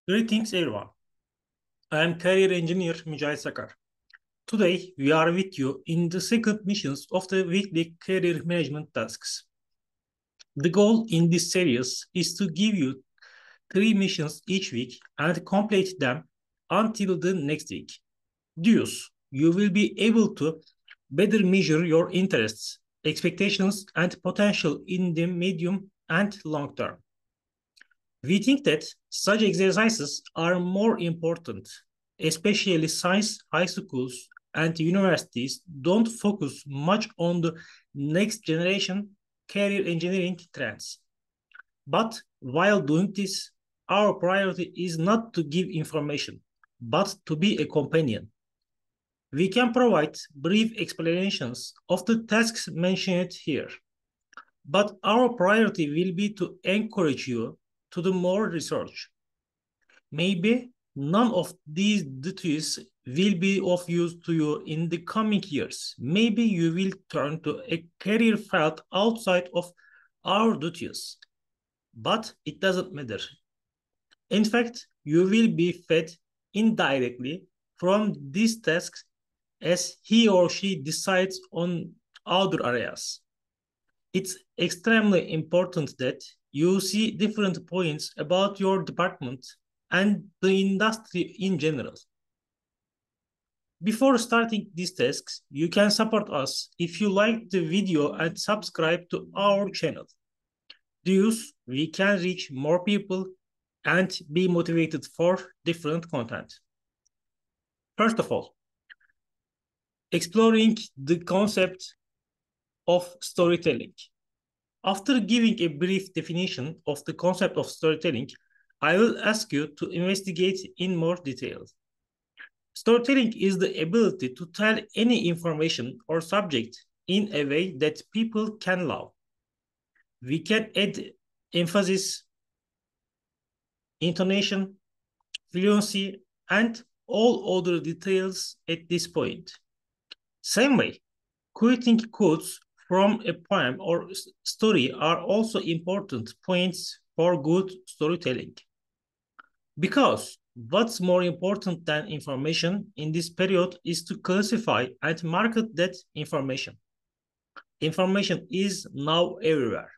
Greetings everyone. I am career engineer Mücahit Sakar. Today we are with you in the second missions of the weekly career management tasks. The goal in this series is to give you 3 missions each week and complete them until the next week. Thus, you will be able to better measure your interests, expectations, and potential in the medium and long term. We think that such exercises are more important, especially since high schools and universities don't focus much on the next generation career engineering trends. But while doing this, our priority is not to give information, but to be a companion. We can provide brief explanations of the tasks mentioned here, but our priority will be to encourage you to do more research. Maybe none of these duties will be of use to you in the coming years. Maybe you will turn to a career field outside of our duties, but it doesn't matter. In fact, you will be fed indirectly from these tasks as he or she decides on other areas. It's extremely important that you see different points about your department and the industry in general. Before starting these tasks, you can support us if you like the video and subscribe to our channel. Thus, we can reach more people and be motivated for different content. First of all, exploring the concept of storytelling. After giving a brief definition of the concept of storytelling, I will ask you to investigate in more detail. Storytelling is the ability to tell any information or subject in a way that people can love. We can add emphasis, intonation, fluency, and all other details at this point. Same way, quoting quotes from a poem or story are also important points for good storytelling. Because what's more important than information in this period is to classify and market that information. Information is now everywhere.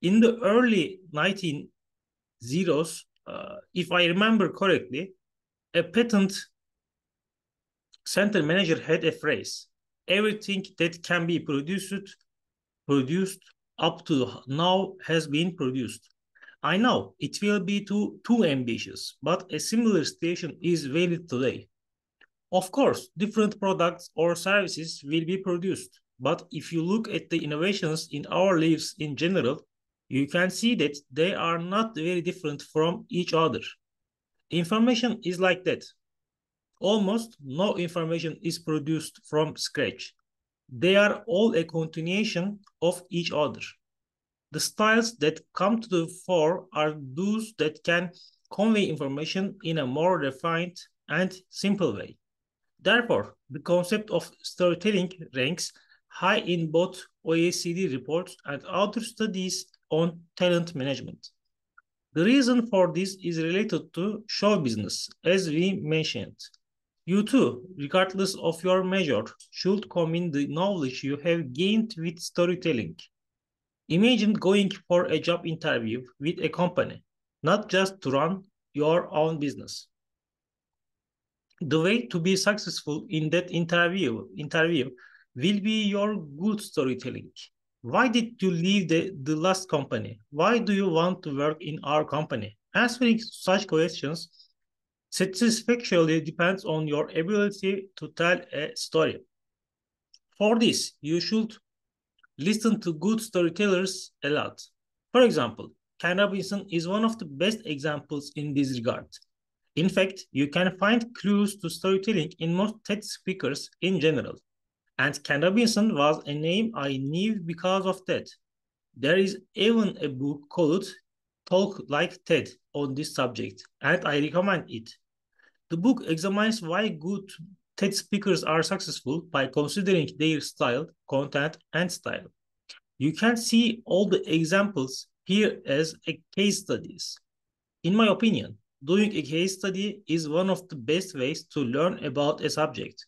In the early 1900s, if I remember correctly, a patent center manager had a phrase: everything that can be produced up to now has been produced. I know it will be too ambitious, but a similar situation is valid today. Of course, different products or services will be produced, but if you look at the innovations in our lives in general, you can see that they are not very different from each other. Information is like that. Almost no information is produced from scratch. They are all a continuation of each other. The styles that come to the fore are those that can convey information in a more refined and simple way. Therefore, the concept of storytelling ranks high in both OECD reports and other studies on talent management. The reason for this is related to show business, as we mentioned. You too, regardless of your major, should combine the knowledge you have gained with storytelling. Imagine going for a job interview with a company, not just to run your own business. The way to be successful in that interview will be your good storytelling. Why did you leave the last company? Why do you want to work in our company? Answering such questions satisfactorily depends on your ability to tell a story. For this, you should listen to good storytellers a lot. For example, Ken Robinson is one of the best examples in this regard. In fact, you can find clues to storytelling in most TED speakers in general. And Ken Robinson was a name I knew because of that. There is even a book called Talk Like TED on this subject, and I recommend it. The book examines why good TED speakers are successful by considering their style, content, and style. You can see all the examples here as case studies. In my opinion, doing a case study is one of the best ways to learn about a subject.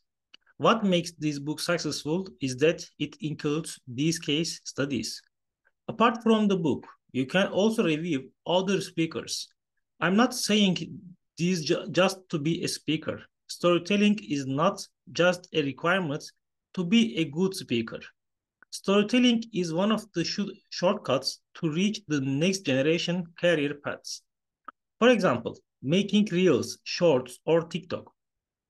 What makes this book successful is that it includes these case studies. Apart from the book, you can also review other speakers. I'm not saying this just to be a speaker. Storytelling is not just a requirement to be a good speaker. Storytelling is one of the shortcuts to reach the next generation career paths. For example, making reels, shorts, or TikTok,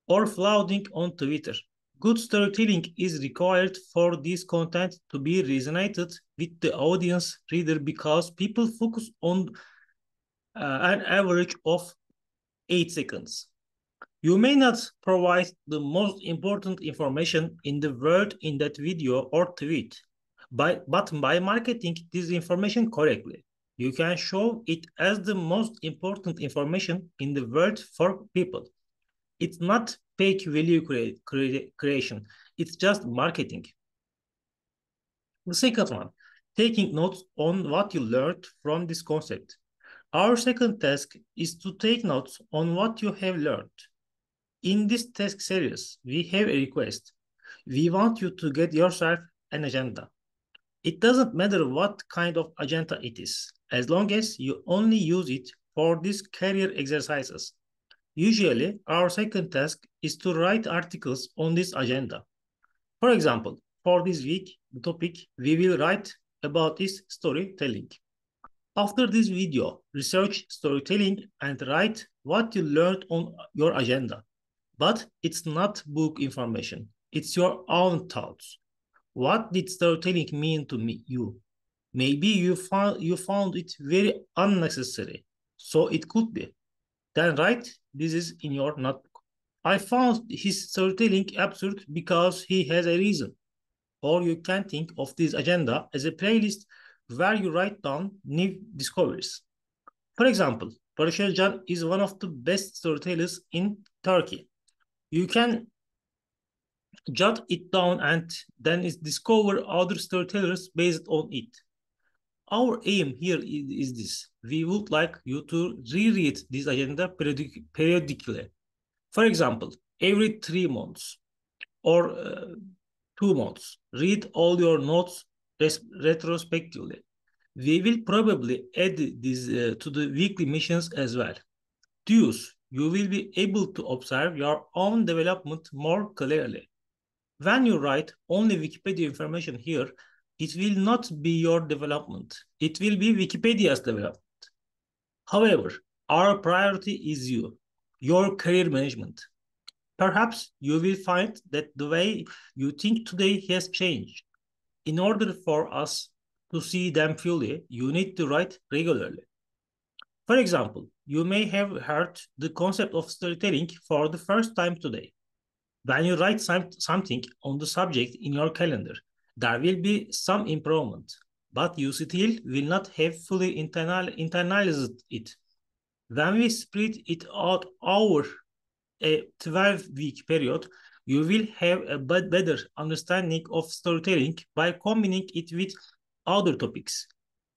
or flooding on Twitter. Good storytelling is required for this content to be resonated with the audience reader because people focus on an average of 8 seconds. You may not provide the most important information in the world in that video or tweet, but by marketing this information correctly, you can show it as the most important information in the world for people. It's not fake value creation. It's just marketing. The second one, taking notes on what you learned from this concept. Our second task is to take notes on what you have learned. In this task series, we have a request. We want you to get yourself an agenda. It doesn't matter what kind of agenda it is, as long as you only use it for these career exercises. Usually, our second task is to write articles on this agenda. For example, for this week, the topic we will write about is storytelling. After this video, research storytelling and write what you learned on your agenda. But it's not book information. It's your own thoughts. What did storytelling mean to you? Maybe you found it very unnecessary. So it could be. Then write this is in your notebook. I found his storytelling absurd because he has a reason. Or you can think of this agenda as a playlist where you write down new discoveries. For example, Barış Can is one of the best storytellers in Turkey. You can jot it down and then discover other storytellers based on it. Our aim here is this. We would like you to reread this agenda periodically. For example, every 3 months or 2 months, read all your notes retrospectively. We will probably add this to the weekly missions as well. Thus, you will be able to observe your own development more clearly. When you write only Wikipedia information here, it will not be your development. It will be Wikipedia's development. However, our priority is you, your career management. Perhaps you will find that the way you think today has changed. In order for us to see them fully, you need to write regularly. For example, you may have heard the concept of storytelling for the first time today. When you write something on the subject in your calendar, there will be some improvement, but you still will not have fully internalized it. When we spread it out over a 12-week period, you will have a better understanding of storytelling by combining it with other topics.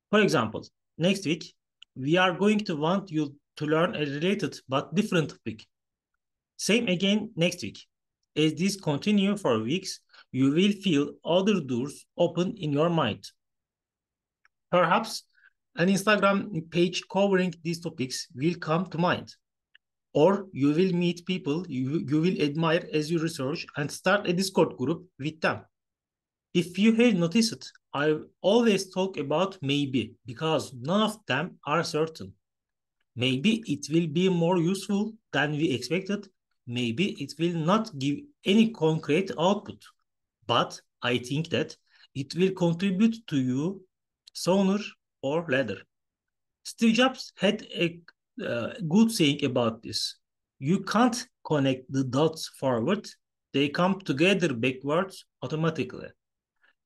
For example, next week, we are going to want you to learn a related but different topic. Same again next week. As this continues for weeks, you will feel other doors open in your mind. Perhaps an Instagram page covering these topics will come to mind. Or you will meet people you will admire as you research and start a Discord group with them. If you have noticed, I always talk about maybe because none of them are certain. Maybe it will be more useful than we expected. Maybe it will not give any concrete output. But I think that it will contribute to you sooner or later. Steve Jobs had a good saying about this. You can't connect the dots forward. They come together backwards automatically.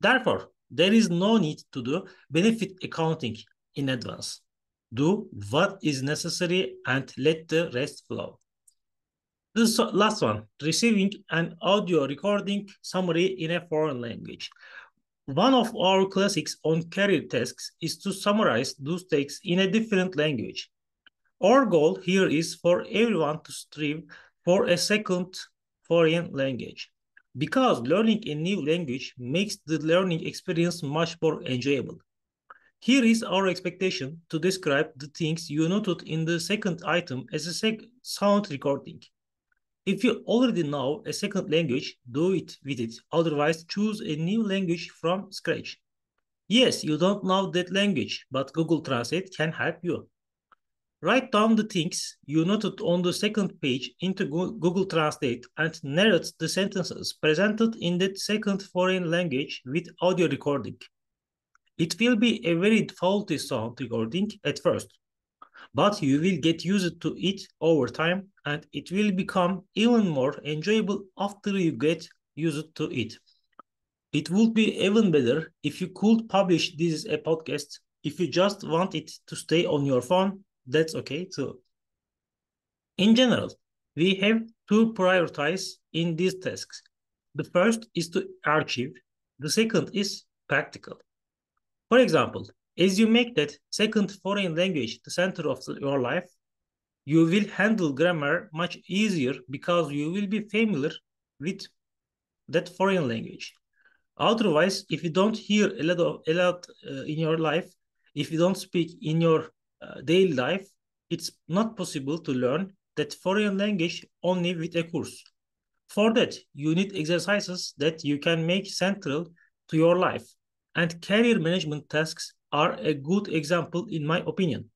Therefore, there is no need to do benefit accounting in advance. Do what is necessary and let the rest flow. The last one, receiving an audio recording summary in a foreign language. One of our classics on career tasks is to summarize those takes in a different language. Our goal here is for everyone to strive for a second foreign language because learning a new language makes the learning experience much more enjoyable. Here is our expectation to describe the things you noted in the second item as a sound recording. If you already know a second language, do it with it. Otherwise, choose a new language from scratch. Yes, you don't know that language, but Google Translate can help you. Write down the things you noted on the second page into Google Translate and narrate the sentences presented in that second foreign language with audio recording. It will be a very faulty sound recording at first, but you will get used to it over time and it will become even more enjoyable after you get used to it. It would be even better if you could publish this as a podcast. If you just want it to stay on your phone, that's okay too. In general, we have to prioritize in these tasks. The first is to archive, the second is practical. For example, as you make that second foreign language the center of your life, you will handle grammar much easier because you will be familiar with that foreign language. Otherwise, if you don't hear a lot in your life, if you don't speak in your daily life, it's not possible to learn that foreign language only with a course. For that, you need exercises that you can make central to your life. And career management tasks are a good example, in my opinion.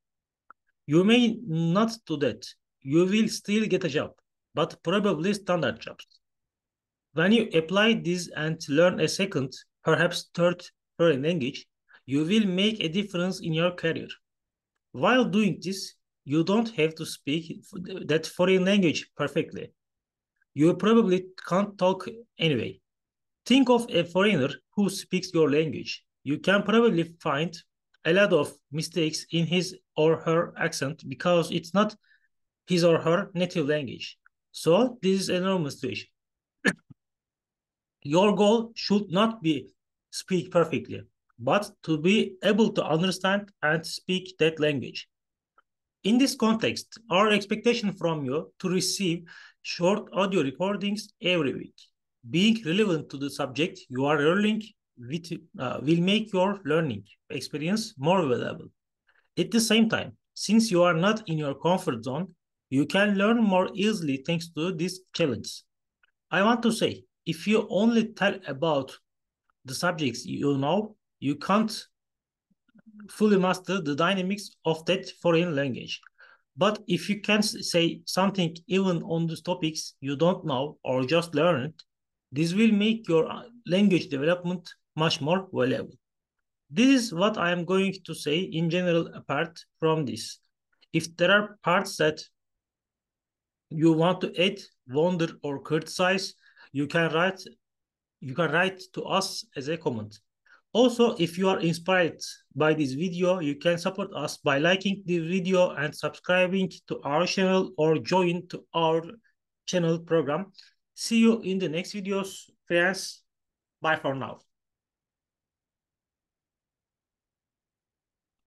You may not do that. You will still get a job, but probably standard jobs. When you apply this and learn a second, perhaps third foreign language, you will make a difference in your career. While doing this, you don't have to speak that foreign language perfectly. You probably can't talk anyway. Think of a foreigner who speaks your language. You can probably find a lot of mistakes in his or her accent because it's not his or her native language. So this is a normal situation. Your goal should not be speak perfectly, but to be able to understand and speak that language. In this context, our expectation from you to receive short audio recordings every week. Being relevant to the subject you are learning will make your learning experience more valuable. At the same time, since you are not in your comfort zone, you can learn more easily thanks to this challenge. I want to say, if you only tell about the subjects you know, you can't fully master the dynamics of that foreign language. But if you can say something even on these topics you don't know or just learn it, this will make your language development much more valuable. This is what I am going to say in general apart from this. If there are parts that you want to add, wonder, or criticize, you can write to us as a comment. Also, if you are inspired by this video, you can support us by liking the video and subscribing to our channel or join to our channel program. See you in the next videos, friends. Bye for now.